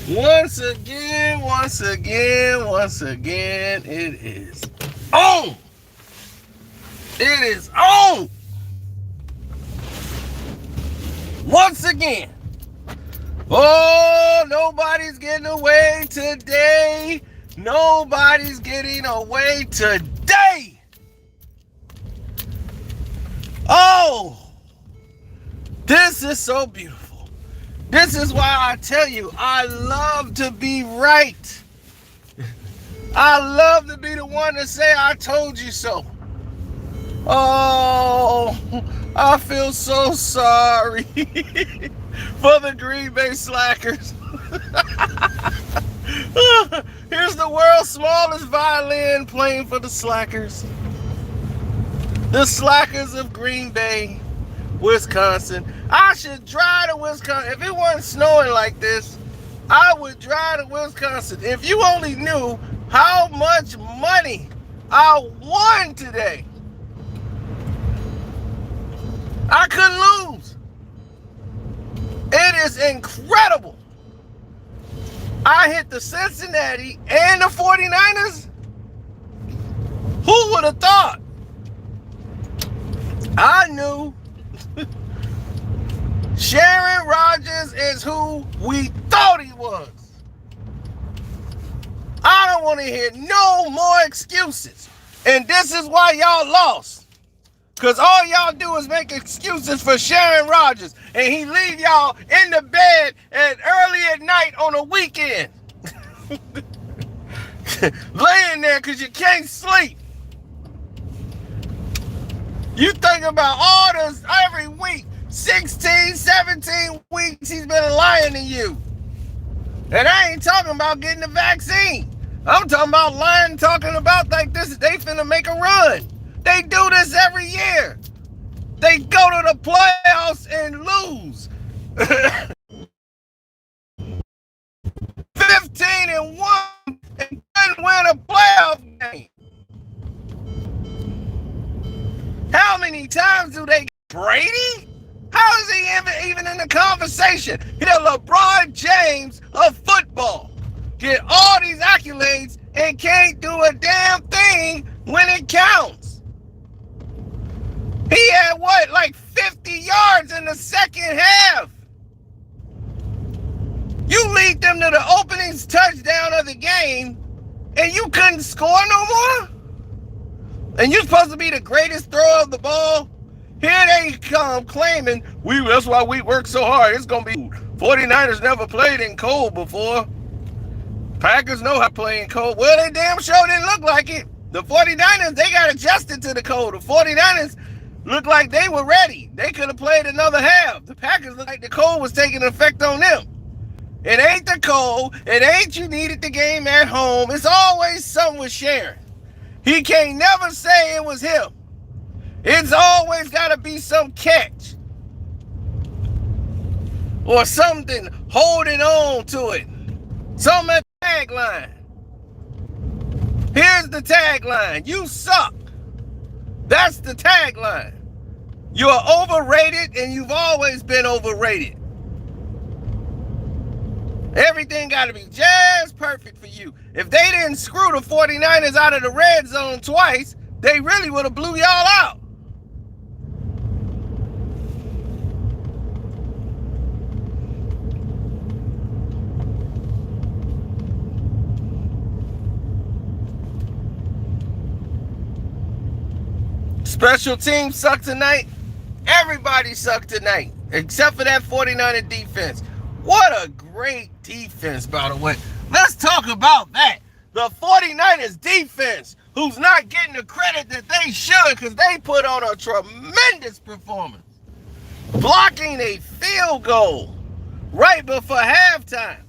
Once again, it is on. It is on. Once again. Oh, nobody's getting away today. Nobody's getting away today. Oh, this is so beautiful. This is why I tell you, I love to be right. I love to be the one to say, I told you so. Oh, I feel so sorry for the Green Bay Slackers. Here's the world's smallest violin playing for the Slackers. The Slackers of Green Bay, Wisconsin. I should drive to Wisconsin. If it wasn't snowing like this, I would drive to Wisconsin. If you only knew how much money I won today. I couldn't lose. It is incredible. I hit the Cincinnati and the 49ers. Who would have thought? I knew. Sharon Rodgers is who we thought he was. I don't want to hear no more excuses. And this is why y'all lost. Because all y'all do is make excuses for Sharon Rodgers. And he leave y'all in the bed early at night on a weekend. Laying there because you can't sleep. You think about all this every week. 16, 17 weeks he's been lying to you. And I ain't talking about getting the vaccine. I'm talking about lying, talking about like this. They finna make a run. They do this every year. They go to the playoffs and lose. 15-1 and couldn't win a playoff game. How many times do they get Brady? How is he even in the conversation? He's LeBron James of football. Get all these accolades and can't do a damn thing when it counts. He had what, like 50 yards in the second half. You lead them to the opening touchdown of the game and you couldn't score no more? And you're supposed to be the greatest thrower of the ball? Here they come claiming, that's why we work so hard. It's going to be 49ers never played in cold before. Packers know how to play in cold. Well, they damn sure didn't look like it. The 49ers, they got adjusted to the cold. The 49ers looked like they were ready. They could have played another half. The Packers looked like the cold was taking effect on them. It ain't the cold. It ain't you needed the game at home. It's always something with Sharon. He can't never say it was him. It's always got to be some catch. Or something holding on to it. Something at the tagline. Here's the tagline. You suck. That's the tagline. You're overrated and you've always been overrated. Everything got to be just perfect for you. If they didn't screw the 49ers out of the red zone twice, they really would have blew y'all out. Special teams sucked tonight. Everybody sucked tonight, except for that 49er defense. What a great defense, by the way. Let's talk about that. The 49ers defense, who's not getting the credit that they should because they put on a tremendous performance. Blocking a field goal right before halftime.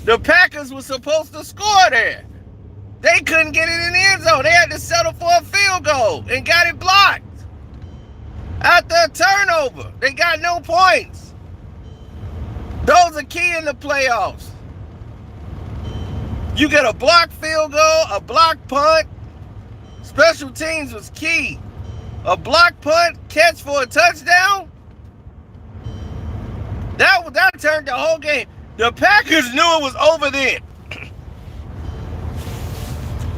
The Packers were supposed to score there. They couldn't get it in the end zone. They had to settle for a field goal and got it blocked. After a turnover, they got no points. Those are key in the playoffs. You get a blocked field goal, a blocked punt. Special teams was key. A blocked punt, catch for a touchdown. That turned the whole game. The Packers knew it was over then.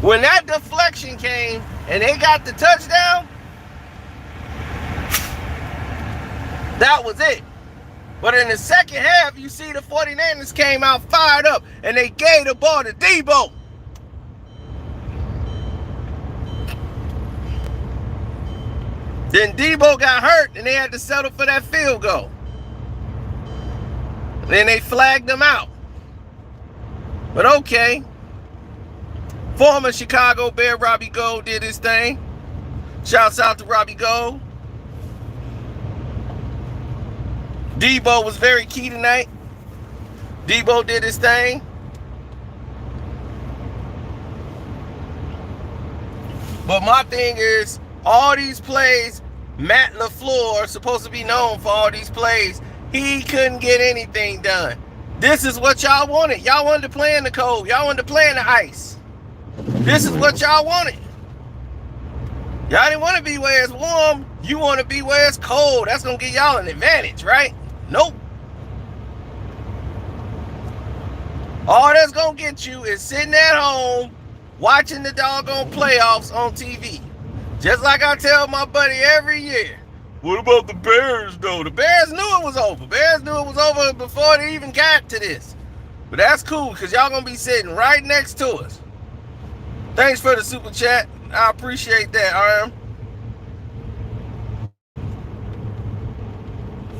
When that deflection came and they got the touchdown, that was it. But in the second half, you see the 49ers came out fired up and they gave the ball to Debo. Then Debo got hurt and they had to settle for that field goal. Then they flagged them out. But okay. Former Chicago Bear Robbie Gould did his thing. Shouts out to Robbie Gould. Debo was very key tonight. Debo did his thing. But my thing is, all these plays, Matt LaFleur, supposed to be known for all these plays, he couldn't get anything done. This is what y'all wanted. Y'all wanted to play in the cold. Y'all wanted to play in the ice. This is what y'all wanted. Y'all didn't want to be where it's warm. You want to be where it's cold. That's going to give y'all an advantage, right? Nope. All that's going to get you is sitting at home watching the doggone playoffs on TV. Just like I tell my buddy every year. What about the Bears, though? The Bears knew it was over. Bears knew it was over before they even got to this. But that's cool, because y'all going to be sitting right next to us. Thanks for the super chat. I appreciate that, Arm.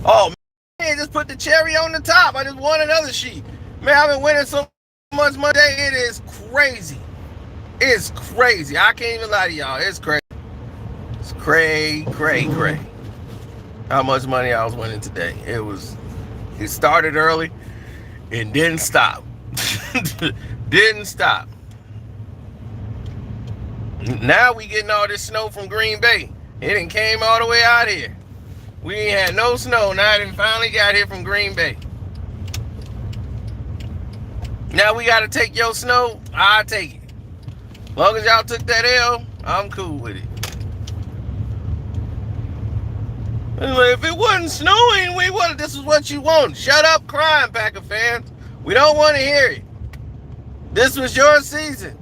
Oh, man, just put the cherry on the top. I just won another sheet. Man, I've been winning so much money. It is crazy. It's crazy. I can't even lie to y'all. It's crazy. It's cray. How much money I was winning today. It started early and didn't stop. Didn't stop. Now we getting all this snow from Green Bay. It done came all the way out here. We ain't had no snow. Now it finally got here from Green Bay. Now we got to take your snow. I'll take it. As long as y'all took that L, I'm cool with it. If it wasn't snowing, this is what you want. Shut up crying, Packer fans. We don't want to hear it. This was your season.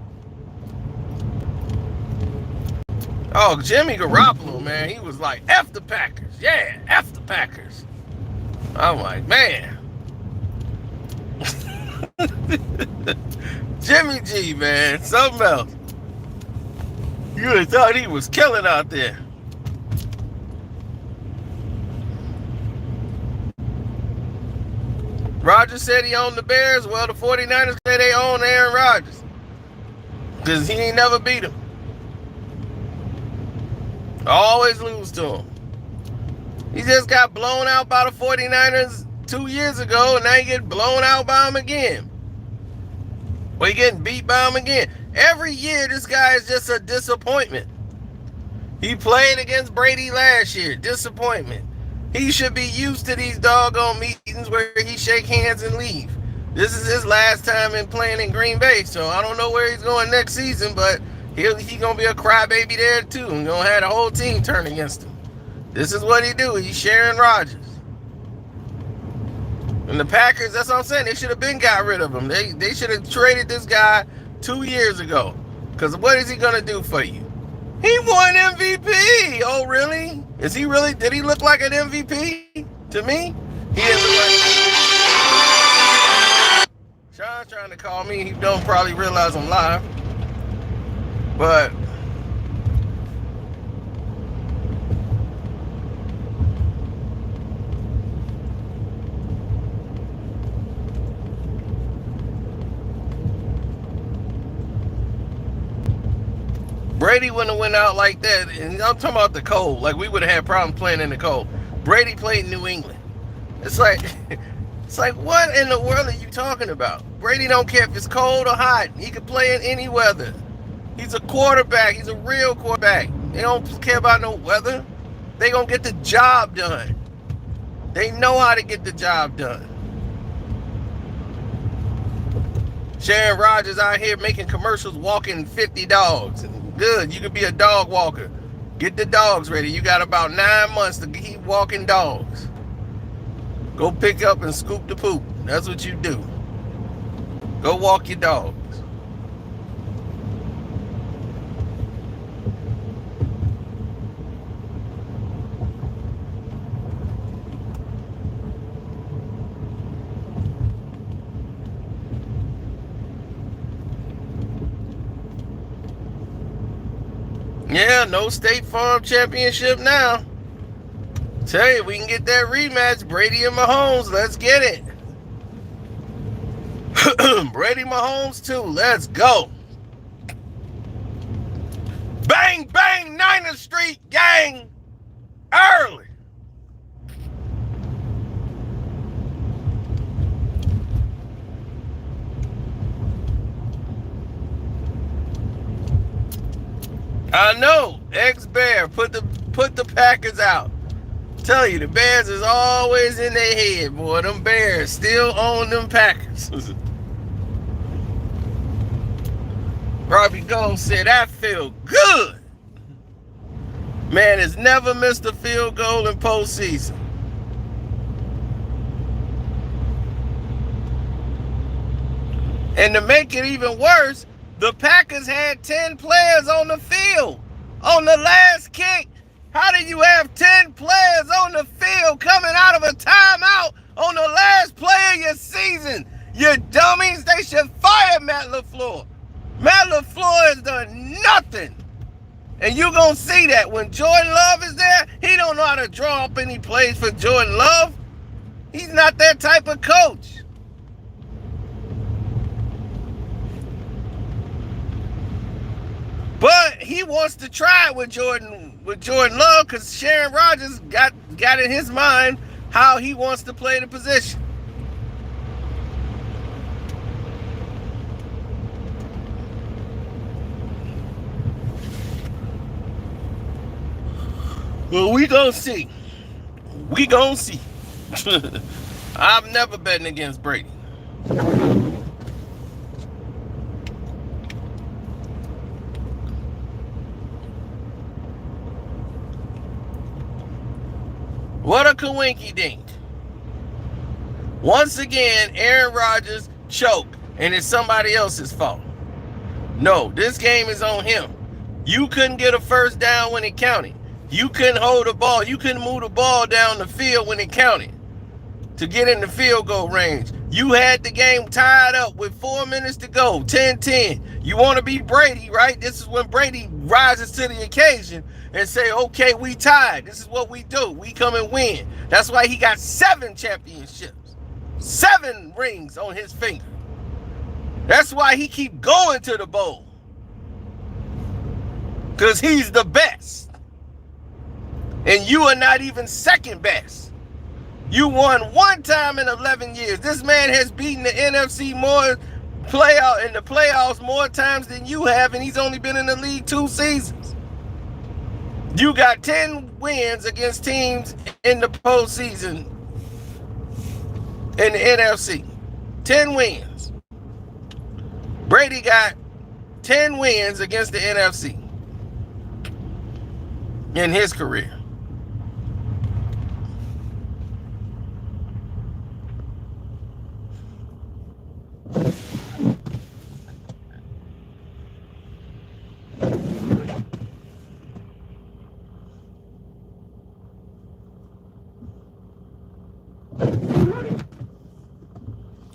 Oh, Jimmy Garoppolo, man, he was like, F the Packers. Yeah, F the Packers. I'm like, man. Jimmy G, man, something else. You would have thought he was killing out there. Rodgers said he owned the Bears. Well, the 49ers say they own Aaron Rodgers. Because he ain't never beat him. Always lose to him. He just got blown out by the 49ers 2 years ago, and now he get blown out by them again. Well, he getting beat by them again. Every year, this guy is just a disappointment. He played against Brady last year. Disappointment. He should be used to these doggone meetings where he shake hands and leave. This is his last time in playing in Green Bay, so I don't know where he's going next season, but he gonna be a crybaby there too, and gonna have the whole team turn against him. This is what he do. He's Sharon Rodgers. And the Packers, that's what I'm saying. They should have been got rid of him. They should have traded this guy 2 years ago. Because what is he gonna do for you? He won MVP. Oh, really? Is he really? Did he look like an MVP to me? He didn't look like. Sean's trying to call me. He don't probably realize I'm live. But Brady wouldn't have went out like that. And I'm talking about the cold. Like, we would have had problems playing in the cold. Brady played in New England. It's like what in the world are you talking about? Brady don't care if it's cold or hot. He could play in any weather. He's a quarterback. He's a real quarterback. They don't care about no weather. They gonna get the job done. They know how to get the job done. Sharon Rodgers out here making commercials walking 50 dogs. Good, you could be a dog walker. Get the dogs ready. You got about 9 months to keep walking dogs. Go pick up and scoop the poop. That's what you do. Go walk your dogs. Yeah, no State Farm championship now. Tell you, we can get that rematch. Brady and Mahomes, let's get it. Brady Mahomes too, let's go. Bang, bang, Niners Street gang. Early. I know, ex-Bear, put the Packers out. Tell you, the Bears is always in their head, boy. Them Bears still own them Packers. Robbie Gold said, that feel good. Man has never missed a field goal in postseason. And to make it even worse, the Packers had 10 players on the field on the last kick. How do you have 10 players on the field coming out of a timeout on the last play of your season? You dummies, they should fire Matt LaFleur. Matt LaFleur has done nothing. And you're going to see that when Jordan Love is there, he don't know how to draw up any plays for Jordan Love. He's not that type of coach. But he wants to try it with Jordan Love because Sharon Rodgers got in his mind how he wants to play the position. Well, we gonna see. We gonna see. I've never betting against Brady. What a coinky dink. Once again, Aaron Rodgers choked, and it's somebody else's fault. No, this game is on him. You couldn't get a first down when it counted. You couldn't hold the ball. You couldn't move the ball down the field when it counted to get in the field goal range. You had the game tied up with 4 minutes to go, 10-10. You want to be Brady, right? This is when Brady rises to the occasion and say, okay, we tied. This is what we do. We come and win. That's why he got 7 championships, 7 rings on his finger. That's why he keep going to the bowl, because he's the best. And you are not even second best. You won 1 time in 11 years. This man has beaten the NFC in the playoffs more times than you have, and he's only been in the league 2 seasons. You got 10 wins against teams in the postseason in the NFC. 10 wins. Brady got 10 wins against the NFC in his career.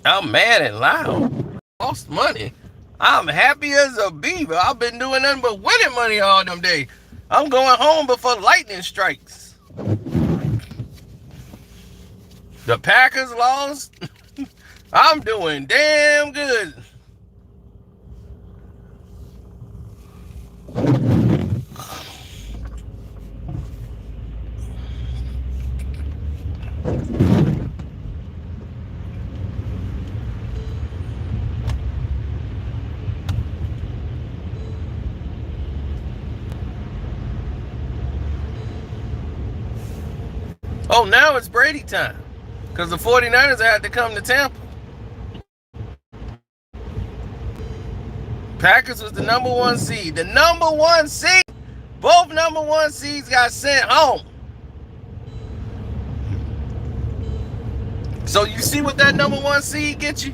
I'm mad and loud. Lost money. I'm happy as a beaver. I've been doing nothing but winning money all them days. I'm going home before lightning strikes. The Packers lost. I'm doing damn good. Oh, now it's Brady time, because the 49ers had to come to Tampa. Packers was the number 1 seed. The number 1 seed. Both number 1 seeds got sent home. So you see what that number one seed gets you?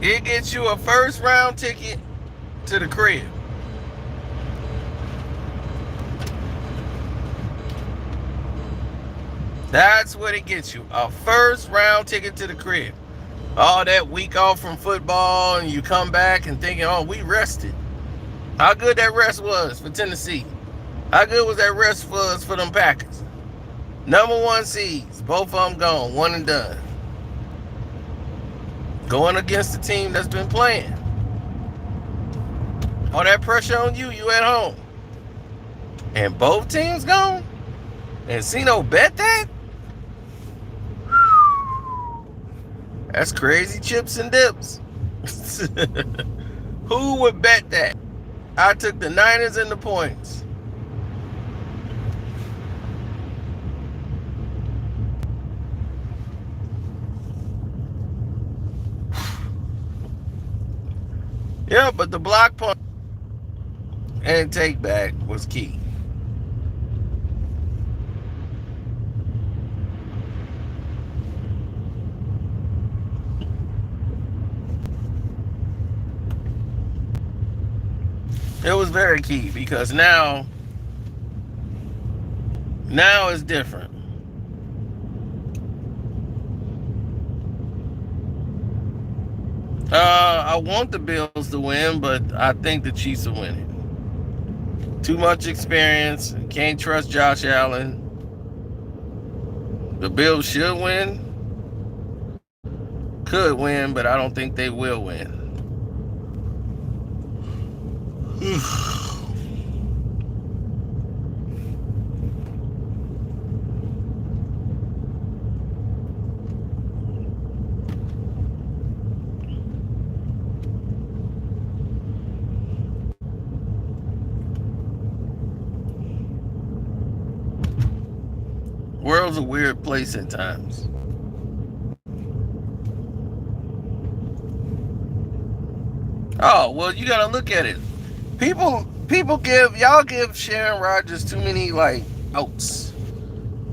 It gets you a first round ticket to the crib. That's what it gets you. A first round ticket to the crib. All that week off from football, and you come back and thinking, oh, we rested. How good that rest was for Tennessee. How good was that rest for them Packers? Number one seeds, both of them gone, one and done. Going against the team that's been playing. All that pressure on you, you at home. And both teams gone? And Cino bet that? That's crazy chips and dips. Who would bet that? I took the Niners and the points. Yeah, but the block punt and take back was key. It was very key because now it's different. I want the Bills to win, but I think the Chiefs will win it. Too much experience. Can't trust Josh Allen. The Bills should win. Could win, but I don't think they will win. World's a weird place at times. Oh, well, you gotta look at it. People give Sharon Rodgers too many outs.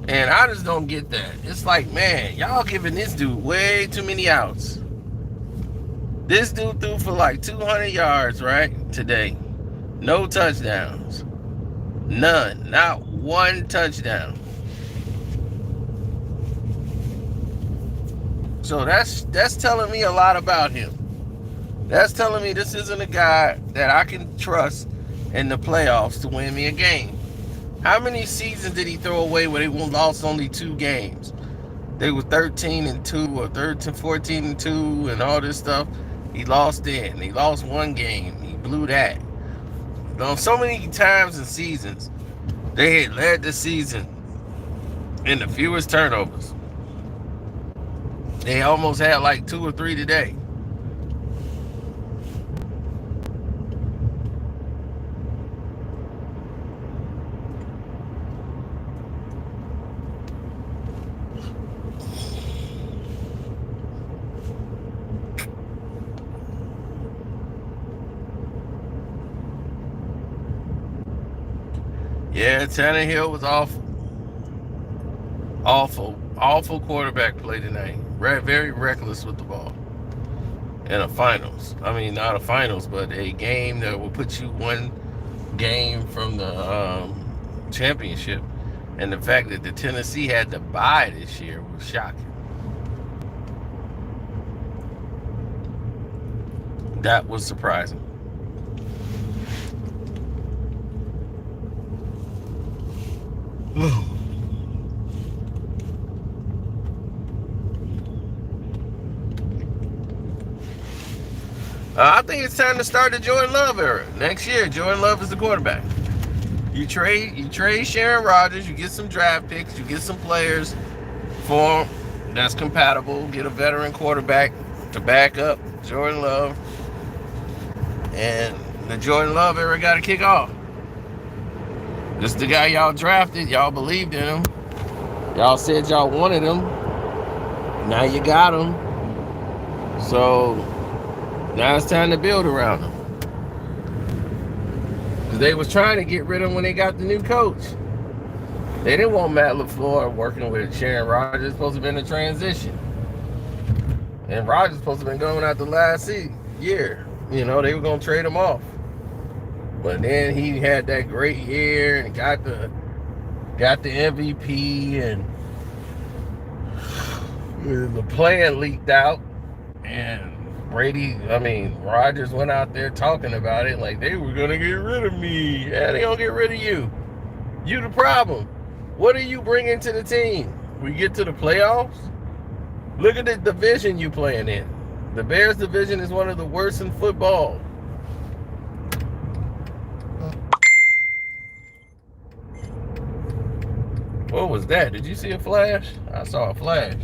And I just don't get that. It's like, man, y'all giving this dude way too many outs. This dude threw for 200 yards, right? Today. No touchdowns. None. Not one touchdown. So that's telling me a lot about him. That's telling me this isn't a guy that I can trust in the playoffs to win me a game. How many seasons did he throw away where they lost only 2 games? They were 13-2 or 14-2 and all this stuff. He lost then. He lost 1 game. He blew that. So many times in seasons, they had led the season in the fewest turnovers. They almost had 2 or 3 today. Yeah, Tannehill was awful. Awful quarterback play tonight. Very reckless with the ball. In a finals. I mean, not a finals, but a game that will put you 1 game from the championship. And the fact that the Tennessee had to bye this year was shocking. That was surprising. I think it's time to start the Jordan Love era. Next year, Jordan Love is the quarterback. You trade Sharon Rodgers, you get some draft picks, you get some players for him that's compatible, get a veteran quarterback to back up Jordan Love, and the Jordan Love era got to kick off. This is the guy y'all drafted, y'all believed in him, y'all said y'all wanted him, now you got him. So Now it's time to build around him. Because they was trying to get rid of him when they got the new coach. They didn't want Matt LaFleur working with Sharon Rodgers. It's supposed to be in a transition. And Rodgers supposed to have been going out the last year. You know, they were going to trade him off. But then he had that great year and got the MVP, and the plan leaked out. And Rodgers went out there talking about it like they were going to get rid of me. Yeah, they going to get rid of you. You the problem. What are you bringing to the team? We get to the playoffs? Look at the division you playing in. The Bears division is one of the worst in football. What was that? Did you see a flash? I saw a flash.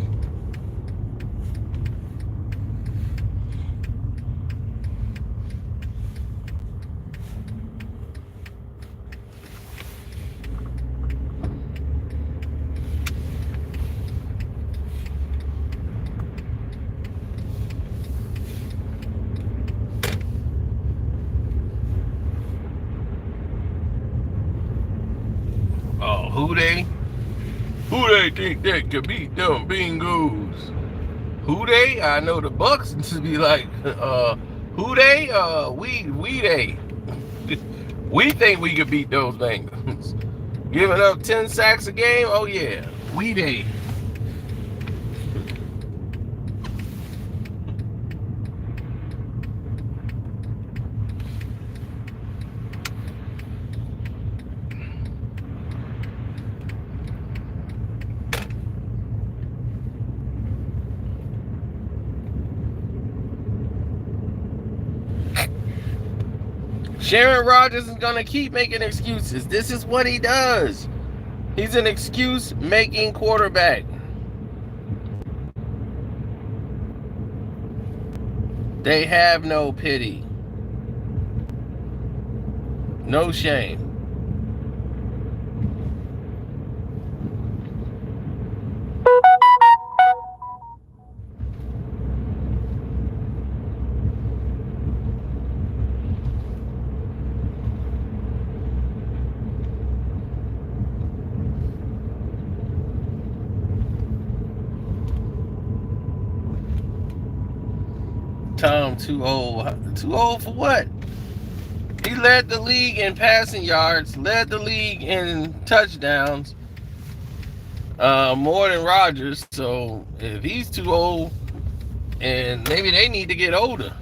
Oh, who they think that could beat them Bengals? Who they? I know the Bucks to be like, who they? We they. We think we could beat those Bengals. Giving up 10 sacks a game? Oh yeah, we they. Sharon Rodgers is going to keep making excuses. This is what he does. He's an excuse-making quarterback. They have no pity. No shame. Tom too old. Too old for what? He led the league in passing yards, led the league in touchdowns, more than Rodgers. So if he's too old, and maybe they need to get older.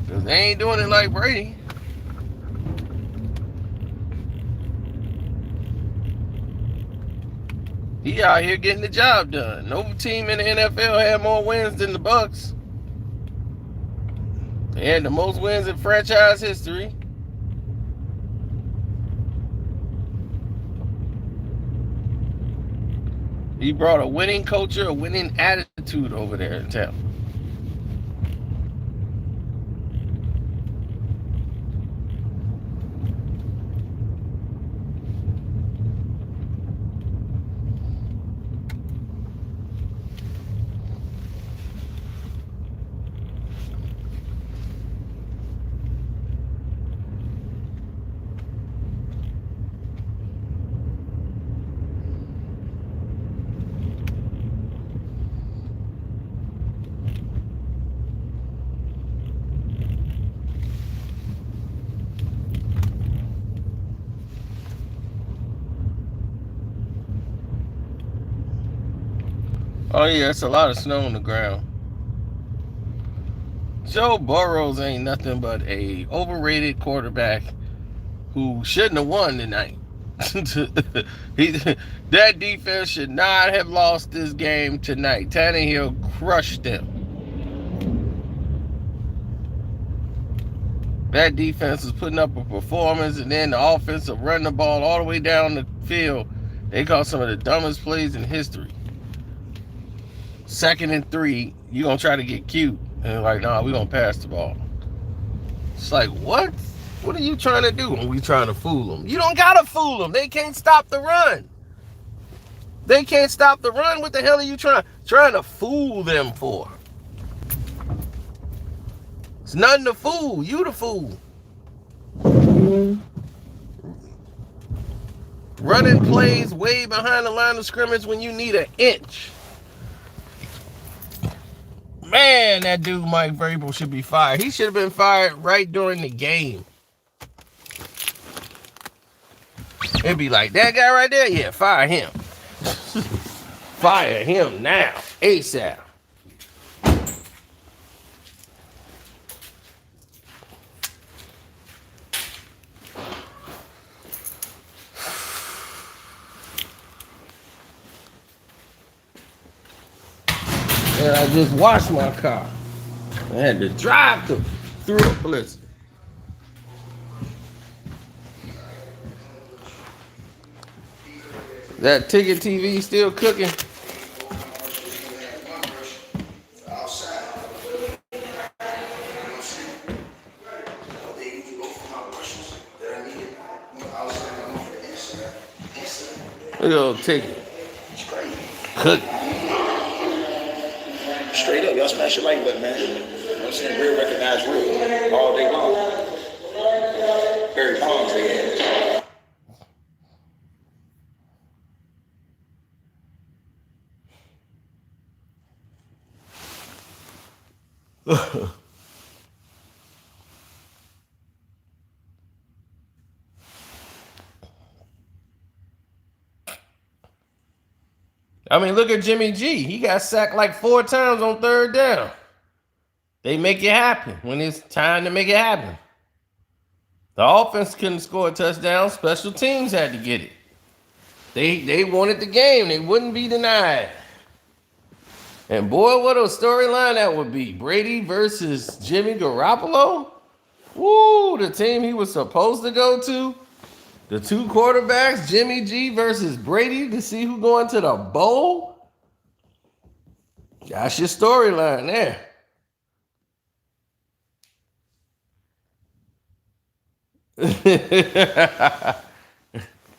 Because they ain't doing it like Brady. He out here getting the job done. No team in the NFL had more wins than the Bucks. They had the most wins in franchise history. He brought a winning culture, a winning attitude over there in town. Oh yeah, it's a lot of snow on the ground. Joe Burrows ain't nothing but a overrated quarterback who shouldn't have won tonight. That defense should not have lost this game tonight. Tannehill crushed them. That defense is putting up a performance, and then the offense will run the ball all the way down the field. They call some of the dumbest plays in history. 2nd and 3, you're going to try to get cute. And they're like, nah, we're going to pass the ball. It's like, what? What are you trying to do? And we trying to fool them. You don't got to fool them. They can't stop the run. They can't stop the run. What the hell are you trying to fool them for? It's nothing to fool. You the fool. Running plays way behind the line of scrimmage when you need an inch. Man, that dude Mike Vrabel should be fired. He should have been fired right during the game. It'd be like, that guy right there? Yeah, fire him. Fire him now. ASAP. And I just washed my car. I had to drive through a blizzard. That ticket TV still cooking? Look at old ticket. Cooking. Straight up, y'all smash your like button, man. You know what I'm saying? Real recognize real all day long. Very palms they had. I mean, look at Jimmy G. He got sacked like 4 times on 3rd down. They make it happen when it's time to make it happen. The offense couldn't score a touchdown. Special teams had to get it. They wanted the game. They wouldn't be denied. And boy, what a storyline that would be. Brady versus Jimmy Garoppolo. Woo, the team he was supposed to go to. The 2 quarterbacks, Jimmy G versus Brady, to see who going to the bowl. That's your storyline there.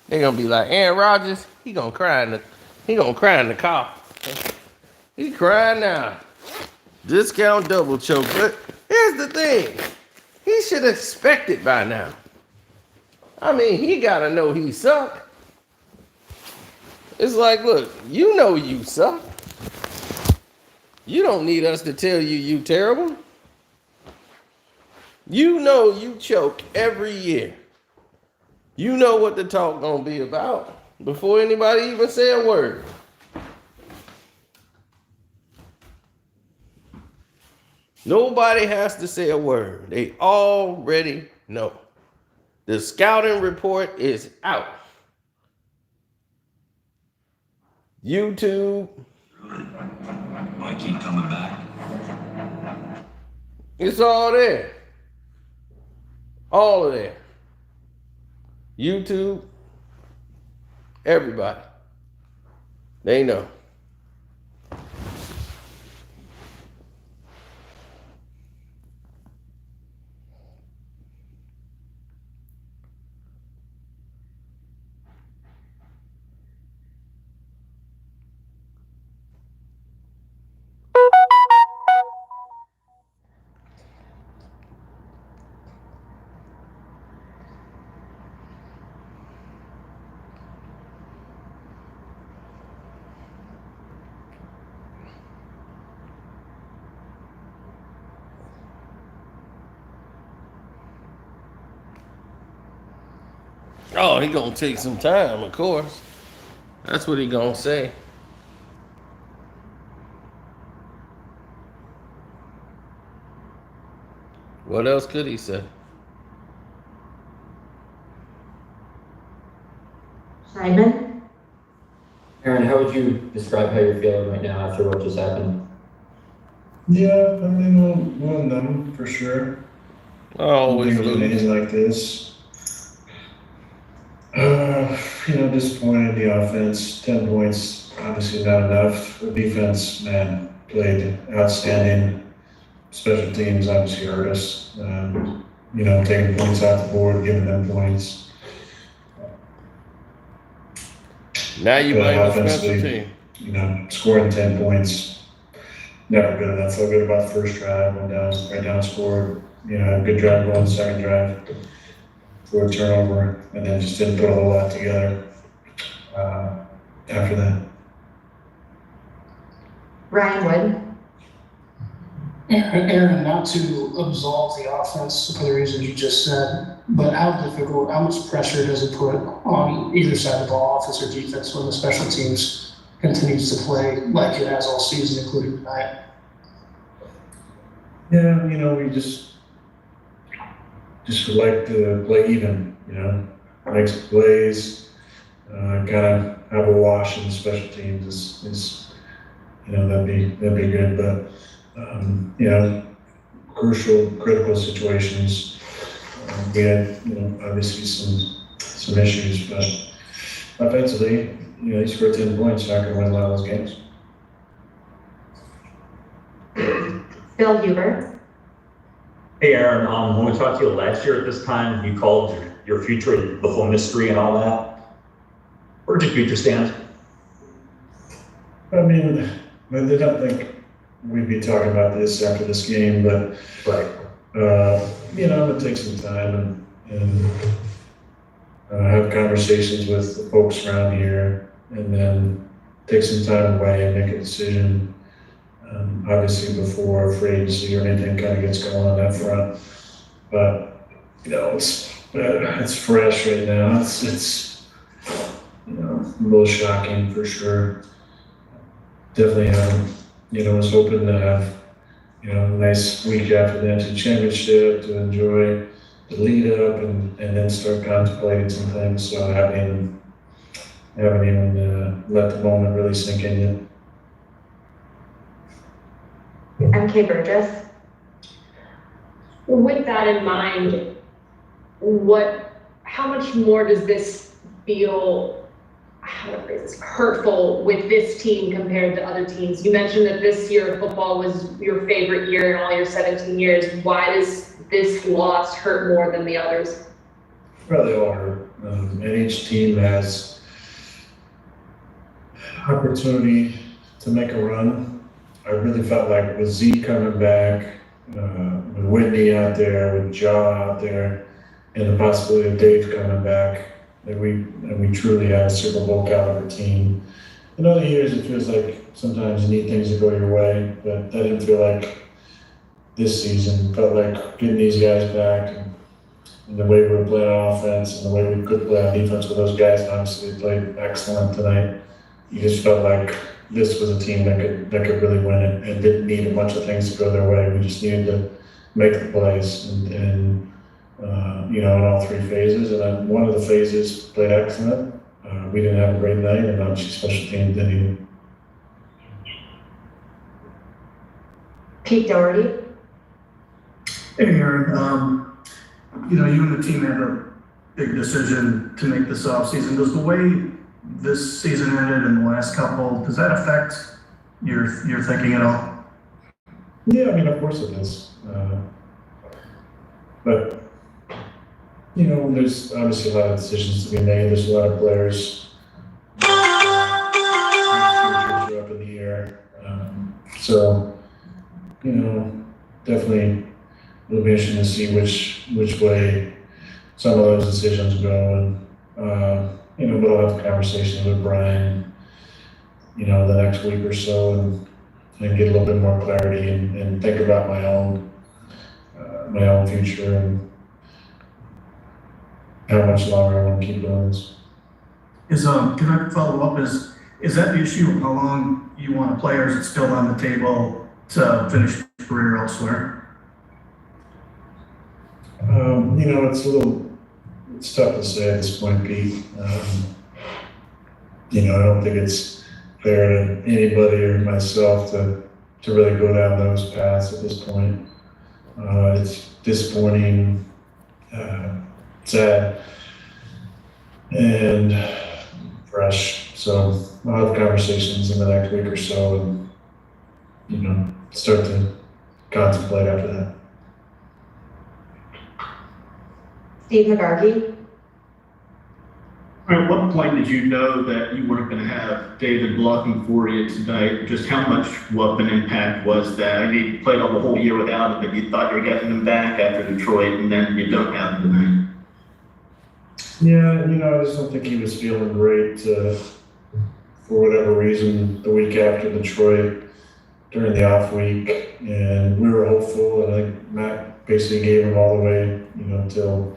They're gonna be like, Aaron Rodgers, he gonna cry in the car. He crying now. Discount double choke. But here's the thing. He should expect it by now. I mean, he gotta know he suck. It's like, look, you know you suck. You don't need us to tell you you terrible. You know you choke every year. You know what the talk gonna be about before anybody even say a word. Nobody has to say a word. They already know. The scouting report is out. YouTube. I keep coming back. It's all there. All of there. YouTube. Everybody. They know. Oh, he gonna take some time, of course. That's what he gonna say. What else could he say? Simon? Aaron, how would you describe how you're feeling right now after what just happened? Yeah, I mean, well numb for sure. Always days like this. Disappointed in the offense. 10 points, obviously not enough. The defense, man, played outstanding. Special teams obviously hurt us. Taking points off the board, giving them points. Now you blame the special team. Scoring 10 points. never good enough. Felt good about the first drive, went down, right down, scored. Had a good drive going the second drive, for a turnover, and then just didn't put a whole lot together after that. Ryan Wood. Aaron, not to absolve the offense for the reasons you just said, but how much pressure does it put on either side of the ball, offense or defense, when the special teams continues to play like it has all season, including tonight? Yeah, we just would like to play even, make some plays, kind of have a wash in the special teams is that'd be good, but critical situations, we had, obviously some issues, but offensively, you score 10 points, you're not going to win a lot of those games. Bill Huber. Hey Aaron, when we talked to you last year at this time, you called your future the whole mystery and all that. Where'd your future stand? I mean, I don't think we'd be talking about this after this game, but Right. I'm gonna take some time and have conversations with the folks around here, and then take some time away and make a decision. Obviously before free agency or anything kind of gets going on that front, but it's fresh right now. It's a little shocking for sure. Definitely was hoping to have a nice week after the NFC Championship to enjoy the lead up and then start contemplating some things. So I haven't even let the moment really sink in yet. MK Burgess. With that in mind, how much more does this feel, how to phrase this, hurtful with this team compared to other teams? You mentioned that this year of football was your favorite year in all your 17 years. Why does this loss hurt more than the others? Well, they all hurt. And each team has opportunity to make a run. I really felt like with Z coming back, with Whitney out there, with Jaw out there, and the possibility of Dave coming back, that we truly have a Super Bowl caliber team. In other years, it feels like sometimes you need things to go your way, but that didn't feel like this season. It felt like getting these guys back and the way we were playing on offense and the way we could play on defense with those guys. Obviously, they played excellent tonight. You just felt like this was a team that could really win it and didn't need a bunch of things to go their way. We just needed to make the plays and in all three phases. And then one of the phases played excellent. We didn't have a great night, and obviously special teams didn't either. Pete Doherty. Hey Aaron, you and the team had a big decision to make this offseason. Does the way this season ended and the last couple, does that affect your thinking at all? Yeah, of course it does. But there's obviously a lot of decisions to be made. There's a lot of players whose futures are up in the air. So, definitely it'll be interesting to see which way some of those decisions go. And, but I'll have a conversation with Brian, the next week or so and get a little bit more clarity and think about my own future and how much longer I want to keep doing this. Can I follow up? Is that the issue of how long you want to play, or is it still on the table to finish your career elsewhere? It's tough to say at this point, Pete. I don't think it's fair to anybody or myself to really go down those paths at this point. It's disappointing, sad, and fresh. So I'll have conversations in the next week or so and, start to contemplate after that. Steve McGarkey. All right, what what point did you know that you weren't going to have David blocking for you tonight? Just how much of an impact was that? I mean, you played all the whole year without him, but you thought you were getting him back after Detroit, and then you don't have him tonight. Yeah, I just don't think he was feeling great for whatever reason the week after Detroit during the off week, and we were hopeful, and I think Matt basically gave him all the way, till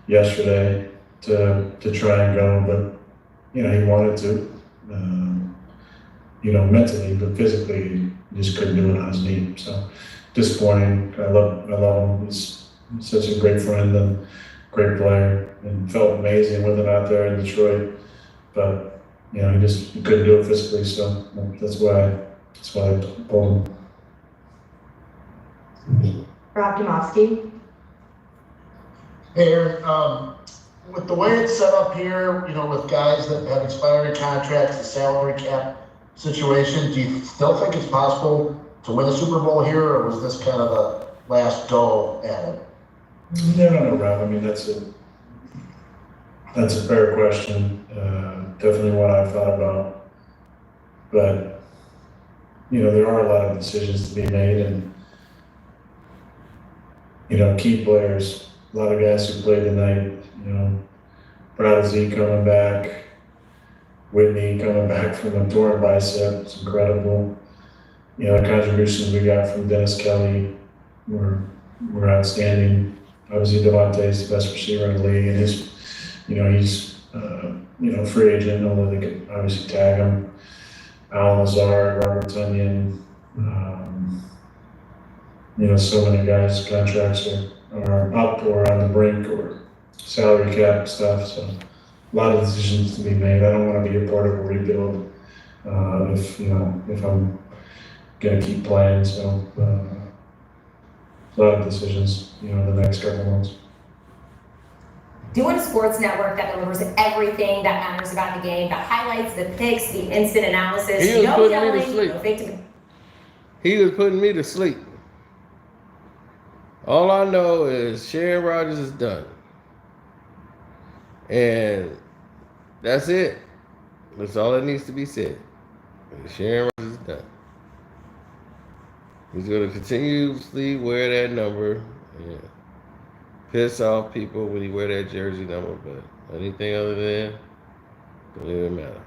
yesterday to try and go, but he wanted to, mentally, but physically he just couldn't do it on his knee. So disappointing. I love him. He's such a great friend and great player, and felt amazing with him out there in Detroit. But he couldn't do it physically, so that's why I pulled him. Rob Domofsky. Hey, Aaron, with the way it's set up here, with guys that have expiring contracts, the salary cap situation, do you still think it's possible to win a Super Bowl here, or was this kind of the last go at it? I don't know, Rob. I mean, that's a fair question. Definitely one I've thought about. But, there are a lot of decisions to be made, and, key players, a lot of guys who played tonight, Brad Z coming back, Whitney coming back from a torn bicep, it's incredible. The contributions we got from Dennis Kelly were outstanding. Obviously, Devontae's the best receiver in the league, and he's free agent, although they could obviously tag him. Alan Lazard, Robert Tunyon, so many guys' contracts are up or on the brink or salary cap stuff. So a lot of decisions to be made. I don't want to be a part of a rebuild if I'm going to keep playing. So a lot of decisions, the next couple months. Doing a sports network that delivers everything that matters about the game, the highlights, the picks, the instant analysis, He was no putting me yelling, to sleep. no fake. He was putting me to sleep. All I know is Sharon Rodgers is done. And that's it. That's all that needs to be said. Sharon Rodgers is done. He's going to continuously wear that number. Yeah. Piss off people when he wear that jersey number, but anything other than, don't even matter.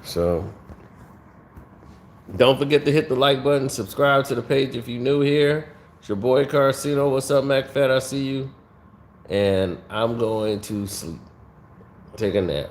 So, don't forget to hit the like button, subscribe to the page if you're new here. It's your boy Carcino. What's up, McFett? I see you. And I'm going to sleep. Take a nap.